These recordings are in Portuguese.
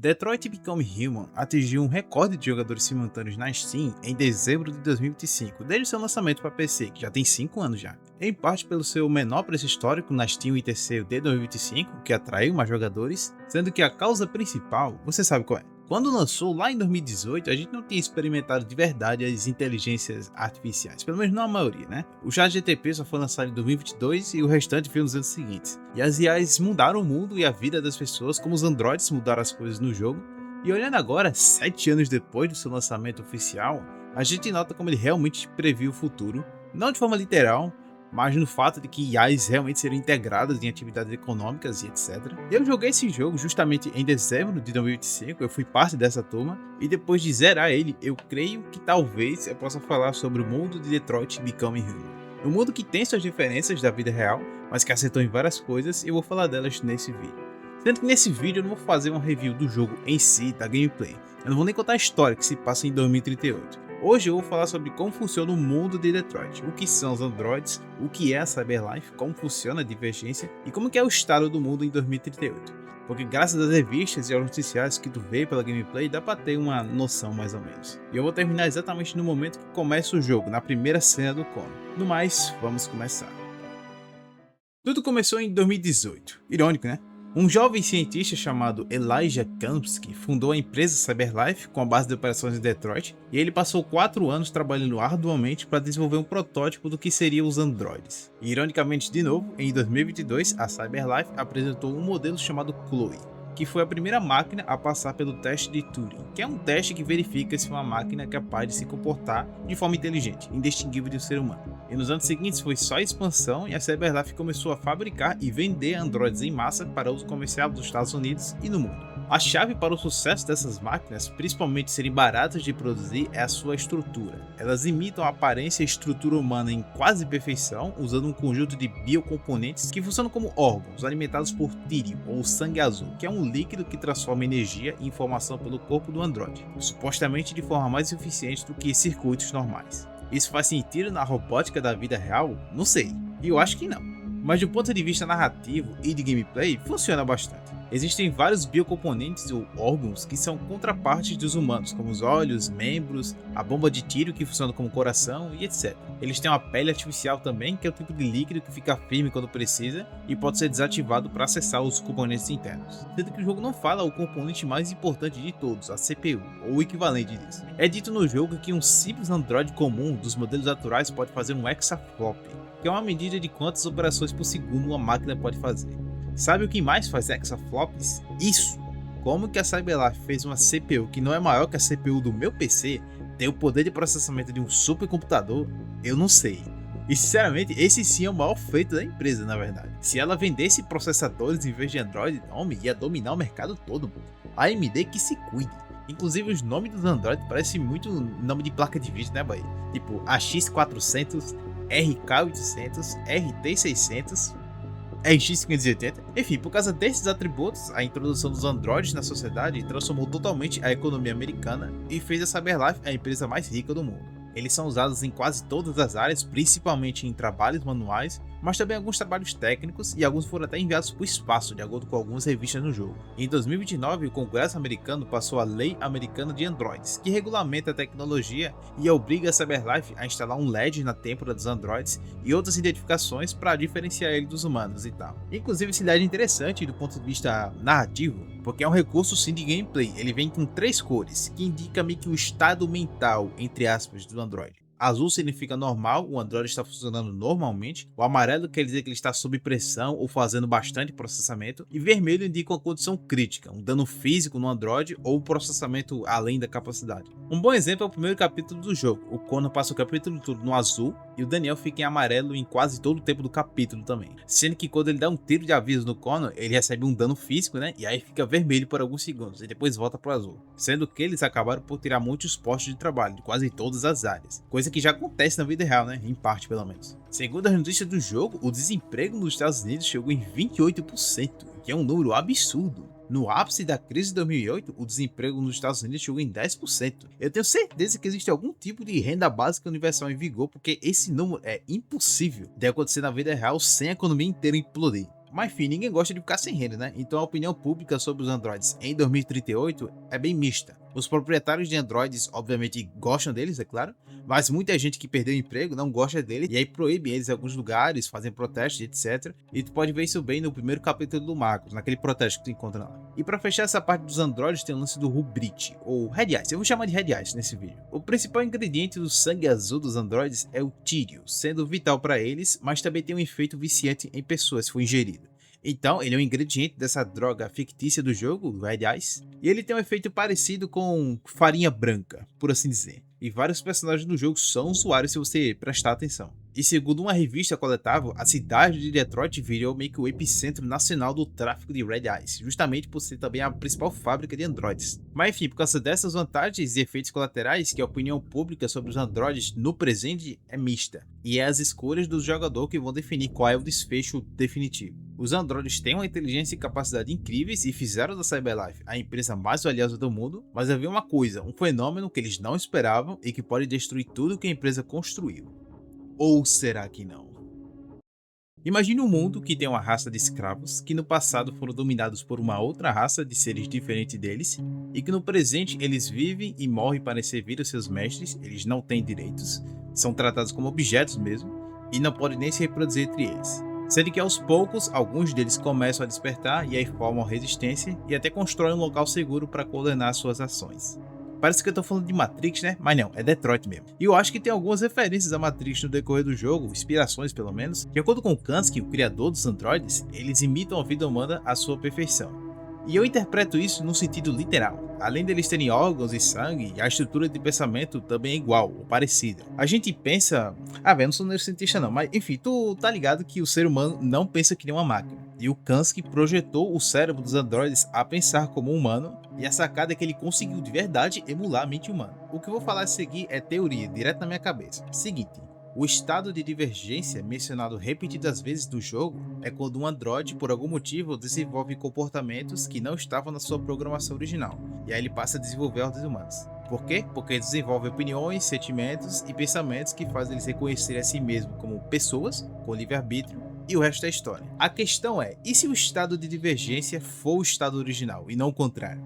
Detroit Become Human atingiu um recorde de jogadores simultâneos na Steam em dezembro de 2025, desde seu lançamento para PC, que já tem 5 anos já. Em parte pelo seu menor preço histórico na Steam ITC de 2025, que atraiu mais jogadores, sendo que a causa principal, você sabe qual é. Quando lançou lá em 2018, a gente não tinha experimentado de verdade as inteligências artificiais, pelo menos não a maioria, né? O ChatGPT só foi lançado em 2022 e o restante veio nos anos seguintes. E as IAs mudaram o mundo e a vida das pessoas, como os androides mudaram as coisas no jogo. E olhando agora, 7 anos depois do seu lançamento oficial, a gente nota como ele realmente previu o futuro, não de forma literal, mas no fato de que IAs realmente seriam integradas em atividades econômicas e etc. Eu joguei esse jogo justamente em dezembro de 2025, eu fui parte dessa turma, e depois de zerar ele, eu creio que talvez eu possa falar sobre o mundo de Detroit Become Human. Um mundo que tem suas diferenças da vida real, mas que acertou em várias coisas, e eu vou falar delas nesse vídeo. Sendo que nesse vídeo eu não vou fazer uma review do jogo em si, da gameplay, eu não vou nem contar a história que se passa em 2038. Hoje eu vou falar sobre como funciona o mundo de Detroit, o que são os androids, o que é a Cyberlife, como funciona a divergência e como que é o estado do mundo em 2038. Porque graças às revistas e aos noticiários que tu vê pela gameplay, dá pra ter uma noção mais ou menos. E eu vou terminar exatamente no momento que começa o jogo, na primeira cena do Connor. No mais, vamos começar. Tudo começou em 2018. Irônico, né? Um jovem cientista chamado Elijah Kamsky fundou a empresa Cyberlife com a base de operações em Detroit, e ele passou 4 anos trabalhando arduamente para desenvolver um protótipo do que seriam os androides. E, ironicamente, de novo, em 2022, a Cyberlife apresentou um modelo chamado Chloe, que foi a primeira máquina a passar pelo teste de Turing, que é um teste que verifica se uma máquina é capaz de se comportar de forma inteligente, indistinguível de um ser humano. E nos anos seguintes foi só expansão, e a Cyberlife começou a fabricar e vender androides em massa para uso comercial dos Estados Unidos e no mundo. A chave para o sucesso dessas máquinas, principalmente serem baratas de produzir, é a sua estrutura. Elas imitam a aparência e estrutura humana em quase perfeição, usando um conjunto de biocomponentes que funcionam como órgãos alimentados por tírio, ou sangue azul, que é um líquido que transforma energia em informação pelo corpo do androide, supostamente de forma mais eficiente do que circuitos normais. Isso faz sentido na robótica da vida real? Não sei, e eu acho que não. Mas do ponto de vista narrativo e de gameplay, funciona bastante. Existem vários biocomponentes ou órgãos que são contrapartes dos humanos, como os olhos, membros, a bomba de tiro que funciona como coração e etc. Eles têm uma pele artificial também, que é o tipo de líquido que fica firme quando precisa e pode ser desativado para acessar os componentes internos. Sendo que o jogo não fala o componente mais importante de todos, a CPU, ou o equivalente disso. É dito no jogo que um simples Android comum dos modelos atuais pode fazer um exaflop, que é uma medida de quantas operações por segundo uma máquina pode fazer. Sabe o que mais faz exaflops? Isso! Como que a Cyberlife fez uma CPU que não é maior que a CPU do meu PC, tem o poder de processamento de um supercomputador? Eu não sei. E sinceramente, esse sim é o maior feito da empresa, na verdade. Se ela vendesse processadores em vez de Android, homem, ia dominar o mercado todo. A AMD que se cuide. Inclusive os nomes dos Android parecem muito nome de placa de vídeo, né, boy? Tipo AX400, RK800, RT600... RX 580. Enfim, por causa desses atributos, a introdução dos androides na sociedade transformou totalmente a economia americana e fez a Cyberlife a empresa mais rica do mundo. Eles são usados em quase todas as áreas, principalmente em trabalhos manuais, mas também alguns trabalhos técnicos, e alguns foram até enviados para o espaço, de acordo com algumas revistas no jogo. Em 2029, o Congresso americano passou a Lei Americana de Androids, que regulamenta a tecnologia e obriga a Cyberlife a instalar um LED na têmpora dos androids e outras identificações para diferenciar ele dos humanos e tal. Inclusive, esse LED é interessante do ponto de vista narrativo, porque é um recurso sim de gameplay. Ele vem com 3 cores, que indica meio que o estado mental, entre aspas, do Android. Azul significa normal, o Android está funcionando normalmente. O amarelo quer dizer que ele está sob pressão ou fazendo bastante processamento. E vermelho indica uma condição crítica, um dano físico no Android ou processamento além da capacidade. Um bom exemplo é o primeiro capítulo do jogo. O Connor passa o capítulo todo no azul e o Daniel fica em amarelo em quase todo o tempo do capítulo também. Sendo que quando ele dá um tiro de aviso no Connor, ele recebe um dano físico, né? E aí fica vermelho por alguns segundos e depois volta pro azul. Sendo que eles acabaram por tirar muitos postos de trabalho de quase todas as áreas. Coisa que já acontece na vida real, né? Em parte, pelo menos. Segundo as notícias do jogo, o desemprego nos Estados Unidos chegou em 28%, que é um número absurdo. No ápice da crise de 2008, o desemprego nos Estados Unidos chegou em 10%. Eu tenho certeza que existe algum tipo de renda básica universal em vigor, porque esse número é impossível de acontecer na vida real sem a economia inteira implodir. Mas enfim, ninguém gosta de ficar sem renda, né? Então a opinião pública sobre os Androids em 2038 é bem mista. Os proprietários de Androids obviamente gostam deles, é claro, mas muita gente que perdeu o emprego não gosta deles e aí proíbe eles em alguns lugares, fazem protestos, etc. E tu pode ver isso bem no primeiro capítulo do Marcos, naquele protesto que tu encontra lá. E para fechar essa parte dos Androids tem o lance do Rubrit, ou Red Ice, eu vou chamar de Red Ice nesse vídeo. O principal ingrediente do sangue azul dos Androids é o tírio, sendo vital para eles, mas também tem um efeito viciante em pessoas se for ingerido. Então, ele é um ingrediente dessa droga fictícia do jogo, o Red Ice, e ele tem um efeito parecido com farinha branca, por assim dizer. E vários personagens do jogo são usuários se você prestar atenção. E segundo uma revista coletável, a cidade de Detroit virou meio que o epicentro nacional do tráfico de Red Ice, justamente por ser também a principal fábrica de androides. Mas enfim, por causa dessas vantagens e efeitos colaterais, que a opinião pública sobre os androides no presente é mista, e é as escolhas do jogador que vão definir qual é o desfecho definitivo. Os androides têm uma inteligência e capacidade incríveis e fizeram da CyberLife a empresa mais valiosa do mundo, mas havia uma coisa, um fenômeno que eles não esperavam e que pode destruir tudo que a empresa construiu. Ou será que não? Imagine um mundo que tem uma raça de escravos que no passado foram dominados por uma outra raça de seres diferentes deles e que no presente eles vivem e morrem para servir os seus mestres, eles não têm direitos, são tratados como objetos mesmo e não podem nem se reproduzir entre eles. Sendo que aos poucos, alguns deles começam a despertar e aí formam resistência e até constroem um local seguro para coordenar suas ações. Parece que eu tô falando de Matrix, né? Mas não, é Detroit mesmo. E eu acho que tem algumas referências a Matrix no decorrer do jogo, inspirações pelo menos. De acordo com Kansky, o criador dos androides, eles imitam a vida humana à sua perfeição. E eu interpreto isso no sentido literal. Além deles terem órgãos e sangue, a estrutura de pensamento também é igual, ou parecida. A gente pensa... velho, eu não sou neurocientista não, mas enfim, tu tá ligado que o ser humano não pensa que nem uma máquina. E o Kansky projetou o cérebro dos androides a pensar como um humano, e a sacada é que ele conseguiu de verdade emular a mente humana. O que eu vou falar a seguir é teoria, direto na minha cabeça. Seguinte... O estado de divergência, mencionado repetidas vezes no jogo, é quando um androide, por algum motivo, desenvolve comportamentos que não estavam na sua programação original, e aí ele passa a desenvolver ordens humanas. Por quê? Porque desenvolve opiniões, sentimentos e pensamentos que fazem eles reconhecerem a si mesmo como pessoas, com livre-arbítrio, e o resto é história. A questão é, e se o estado de divergência for o estado original, e não o contrário?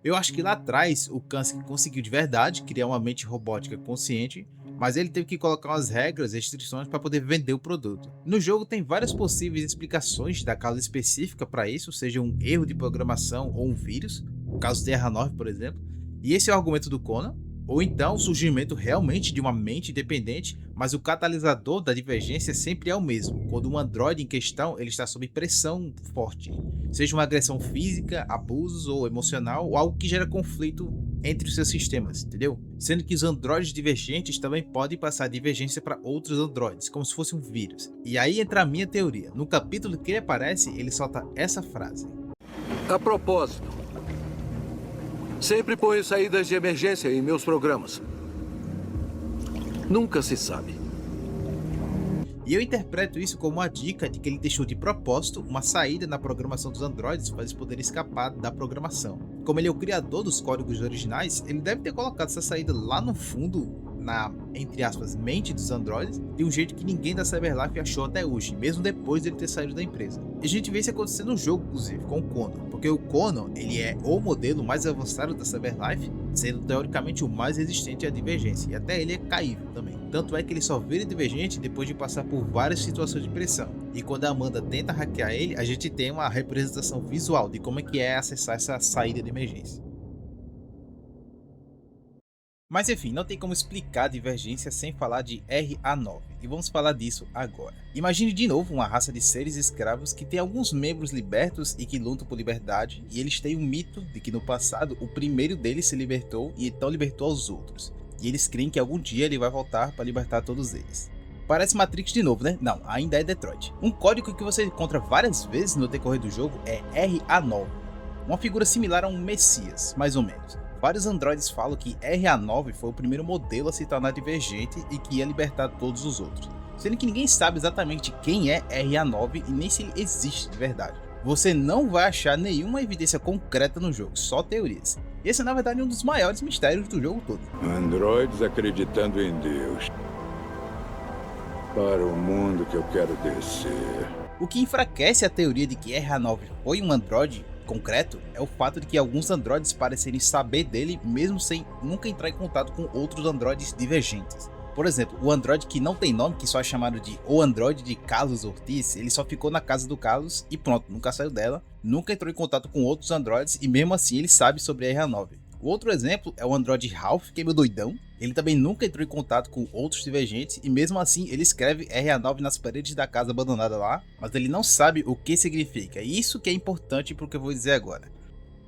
Eu acho que lá atrás, o Kansky conseguiu de verdade criar uma mente robótica consciente, mas ele teve que colocar umas regras e restrições para poder vender o produto. No jogo tem várias possíveis explicações da causa específica para isso, seja um erro de programação ou um vírus, o caso Terra 9, por exemplo, e esse é o argumento do Conan, ou então o surgimento realmente de uma mente independente, mas o catalisador da divergência sempre é o mesmo, quando um androide em questão ele está sob pressão forte, seja uma agressão física, abusos ou emocional, ou algo que gera conflito entre os seus sistemas, entendeu? Sendo que os androides divergentes também podem passar divergência para outros androides, como se fosse um vírus. E aí entra a minha teoria. No capítulo que ele aparece, ele solta essa frase. A propósito, sempre ponho saídas de emergência em meus programas. Nunca se sabe. E eu interpreto isso como uma dica de que ele deixou de propósito uma saída na programação dos androides para eles poderem escapar da programação. Como ele é o criador dos códigos originais, ele deve ter colocado essa saída lá no fundo, na, entre aspas, mente dos androides, de um jeito que ninguém da CyberLife achou até hoje, mesmo depois dele ter saído da empresa. E a gente vê isso acontecer no jogo, inclusive, com o Conan, porque o Conan, ele é o modelo mais avançado da CyberLife, sendo teoricamente o mais resistente à divergência, e até ele é caível também. Tanto é que ele só vira divergente depois de passar por várias situações de pressão. E quando a Amanda tenta hackear ele, a gente tem uma representação visual de como é que é acessar essa saída de emergência. Mas enfim, não tem como explicar a divergência sem falar de RA9, e vamos falar disso agora. Imagine de novo uma raça de seres escravos que tem alguns membros libertos e que lutam por liberdade, e eles têm um mito de que no passado o primeiro deles se libertou e então libertou aos outros, e eles creem que algum dia ele vai voltar para libertar todos eles. Parece Matrix de novo, né? Não, ainda é Detroit. Um código que você encontra várias vezes no decorrer do jogo é RA9, uma figura similar a um Messias, mais ou menos. Vários androides falam que RA9 foi o primeiro modelo a se tornar divergente e que ia libertar todos os outros, sendo que ninguém sabe exatamente quem é RA9 e nem se ele existe de verdade. Você não vai achar nenhuma evidência concreta no jogo, só teorias. Esse é na verdade um dos maiores mistérios do jogo todo. Androides acreditando em Deus. Para o mundo que eu quero descer. O que enfraquece a teoria de que RH9 foi um androide concreto é o fato de que alguns androides parecerem saber dele mesmo sem nunca entrar em contato com outros androides divergentes. Por exemplo, o androide que não tem nome, que só é chamado de o androide de Carlos Ortiz, ele só ficou na casa do Carlos e pronto, nunca saiu dela, nunca entrou em contato com outros androides e mesmo assim ele sabe sobre a RH9. O outro exemplo é o androide Ralph, que é meu doidão. Ele também nunca entrou em contato com outros divergentes e mesmo assim ele escreve RH9 nas paredes da casa abandonada lá, mas ele não sabe o que significa. E isso que é importante pro que eu vou dizer agora.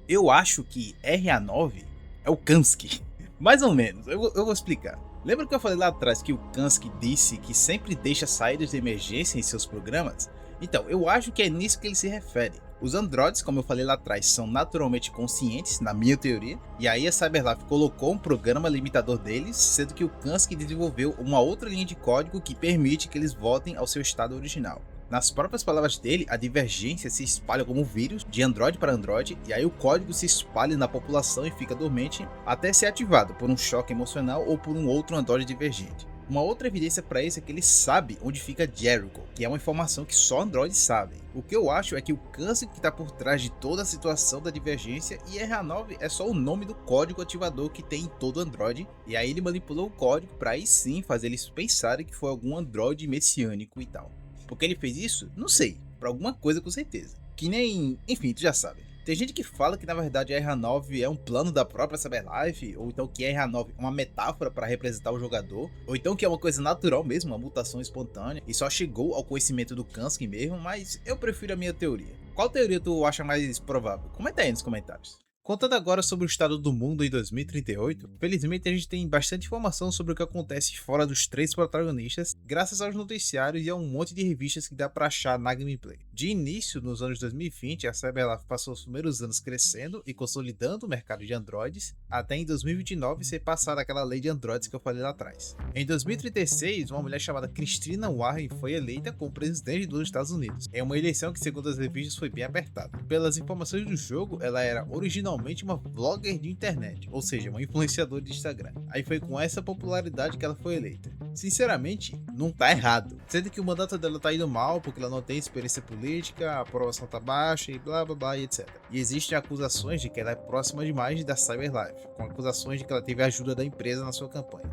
Eu acho que RH9 é o Kansky. Mais ou menos, eu vou explicar. Lembra que eu falei lá atrás que o Kansky disse que sempre deixa saídas de emergência em seus programas? Então, eu acho que é nisso que ele se refere. Os androides, como eu falei lá atrás, são naturalmente conscientes, na minha teoria, e aí a CyberLife colocou um programa limitador deles, sendo que o Kansky desenvolveu uma outra linha de código que permite que eles voltem ao seu estado original. Nas próprias palavras dele, a divergência se espalha como um vírus, de androide para androide, e aí o código se espalha na população e fica dormente, até ser ativado por um choque emocional ou por um outro androide divergente. Uma outra evidência para isso é que ele sabe onde fica Jericho, que é uma informação que só androides sabem. O que eu acho é que o Kansky que está por trás de toda a situação da divergência e RH9 é só o nome do código ativador que tem em todo Android, e aí ele manipulou o código para aí sim fazer eles pensarem que foi algum androide messiânico e tal. Por que ele fez isso? Não sei, para alguma coisa com certeza. Que nem, enfim, tu já sabe. Tem gente que fala que na verdade a RH9 é um plano da própria CyberLife, ou então que a RH9 é uma metáfora para representar o jogador, ou então que é uma coisa natural mesmo, uma mutação espontânea, e só chegou ao conhecimento do Kansky mesmo, mas eu prefiro a minha teoria. Qual teoria tu acha mais provável? Comenta aí nos comentários. Contando agora sobre o estado do mundo em 2038, felizmente a gente tem bastante informação sobre o que acontece fora dos três protagonistas, graças aos noticiários e a um monte de revistas que dá pra achar na gameplay. De início, nos anos 2020, a CyberLife passou os primeiros anos crescendo e consolidando o mercado de androides, até em 2029 ser passada aquela lei de androides que eu falei lá atrás. Em 2036, uma mulher chamada Christina Warren foi eleita como presidente dos Estados Unidos. É uma eleição que, segundo as revistas, foi bem apertada. Pelas informações do jogo, ela era originalmente uma vlogger de internet, ou seja, uma influenciadora de Instagram. Aí foi com essa popularidade que ela foi eleita. Sinceramente, não tá errado. Sendo que o mandato dela tá indo mal porque ela não tem experiência política, a aprovação tá baixa e blá blá blá e etc. E existem acusações de que ela é próxima demais da CyberLife, com acusações de que ela teve a ajuda da empresa na sua campanha.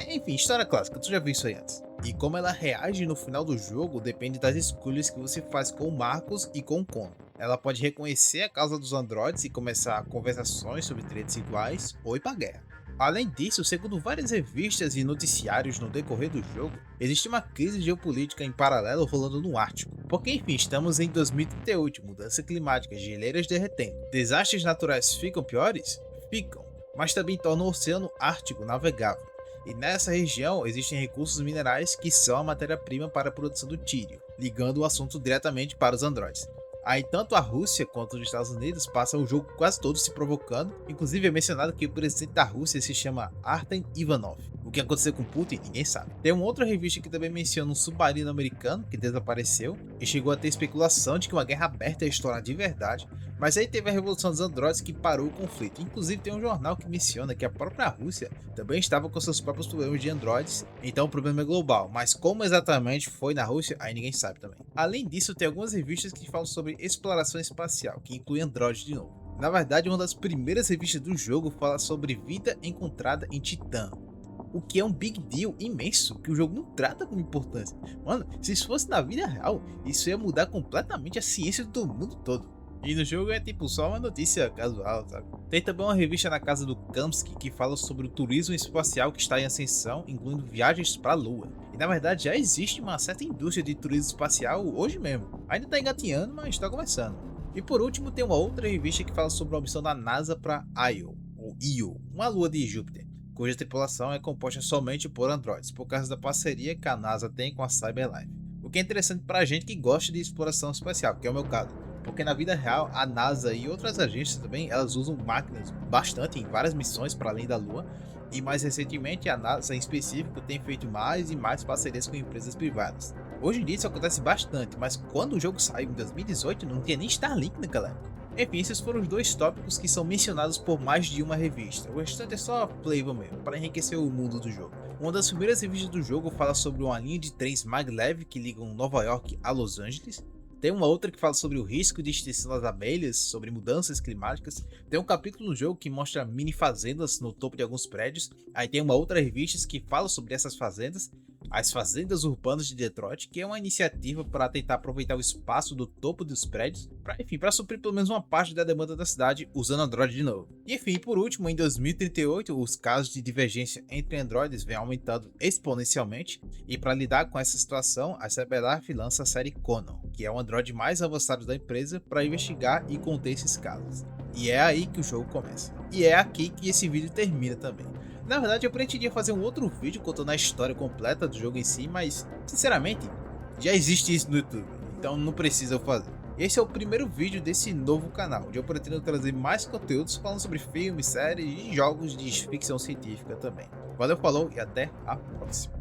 Enfim, história clássica, tu já viu isso aí antes. E como ela reage no final do jogo depende das escolhas que você faz com o Marcos e com o Connor. Ela pode reconhecer a causa dos androides e começar conversações sobre direitos iguais ou ir pra guerra. Além disso, segundo várias revistas e noticiários no decorrer do jogo, existe uma crise geopolítica em paralelo rolando no Ártico. Porque enfim, estamos em 2038, mudança climática, geleiras derretendo. Desastres naturais ficam piores? Ficam, mas também tornam o Oceano Ártico navegável. E nessa região existem recursos minerais que são a matéria-prima para a produção do tírio, ligando o assunto diretamente para os androides. Aí tanto a Rússia quanto os Estados Unidos passam o jogo quase todo se provocando, inclusive é mencionado que o presidente da Rússia se chama Artem Ivanov. O que aconteceu com Putin, ninguém sabe. Tem uma outra revista que também menciona um submarino americano que desapareceu e chegou a ter especulação de que uma guerra aberta ia estourar de verdade, mas aí teve a Revolução dos Androides que parou o conflito. Inclusive tem um jornal que menciona que a própria Rússia também estava com seus próprios problemas de androides, então o problema é global, mas como exatamente foi na Rússia, aí ninguém sabe também. Além disso, tem algumas revistas que falam sobre exploração espacial, que inclui androides de novo. Na verdade, uma das primeiras revistas do jogo fala sobre vida encontrada em Titã, o que é um big deal imenso que o jogo não trata como importância. Mano, se isso fosse na vida real, isso ia mudar completamente a ciência do mundo todo. E no jogo é tipo só uma notícia casual, sabe? Tem também uma revista na casa do Kansky que fala sobre o turismo espacial que está em ascensão, incluindo viagens para a Lua. E na verdade já existe uma certa indústria de turismo espacial hoje mesmo. Ainda está engatinhando, mas está começando. E por último tem uma outra revista que fala sobre a missão da NASA para Io, ou Io, uma lua de Júpiter, cuja tripulação é composta somente por androides, por causa da parceria que a NASA tem com a CyberLife. O que é interessante pra gente que gosta de exploração espacial, que é o meu caso. Porque na vida real, a NASA e outras agências também, elas usam máquinas bastante em várias missões para além da Lua. E mais recentemente, a NASA em específico tem feito mais e mais parcerias com empresas privadas. Hoje em dia isso acontece bastante, mas quando o jogo saiu em 2018 não tinha nem Starlink naquela época. Enfim, esses foram os dois tópicos que são mencionados por mais de uma revista. O restante é só playable mesmo, para enriquecer o mundo do jogo. Uma das primeiras revistas do jogo fala sobre uma linha de trens maglev que ligam Nova York a Los Angeles. Tem uma outra que fala sobre o risco de extinção das abelhas, sobre mudanças climáticas. Tem um capítulo no jogo que mostra mini fazendas no topo de alguns prédios. Aí tem uma outra revista que fala sobre essas fazendas, as Fazendas Urbanas de Detroit, que é uma iniciativa para tentar aproveitar o espaço do topo dos prédios, para suprir pelo menos uma parte da demanda da cidade usando Android de novo. E enfim, por último, em 2038, os casos de divergência entre Androids vêm aumentando exponencialmente, e para lidar com essa situação, a CyberLife lança a série Conan, que é o Android mais avançado da empresa para investigar e conter esses casos. E é aí que o jogo começa. E é aqui que esse vídeo termina também. Na verdade, eu pretendia fazer um outro vídeo contando a história completa do jogo em si, mas, sinceramente, já existe isso no YouTube, então não precisa eu fazer. Esse é o primeiro vídeo desse novo canal, onde eu pretendo trazer mais conteúdos falando sobre filmes, séries e jogos de ficção científica também. Valeu, falou e até a próxima.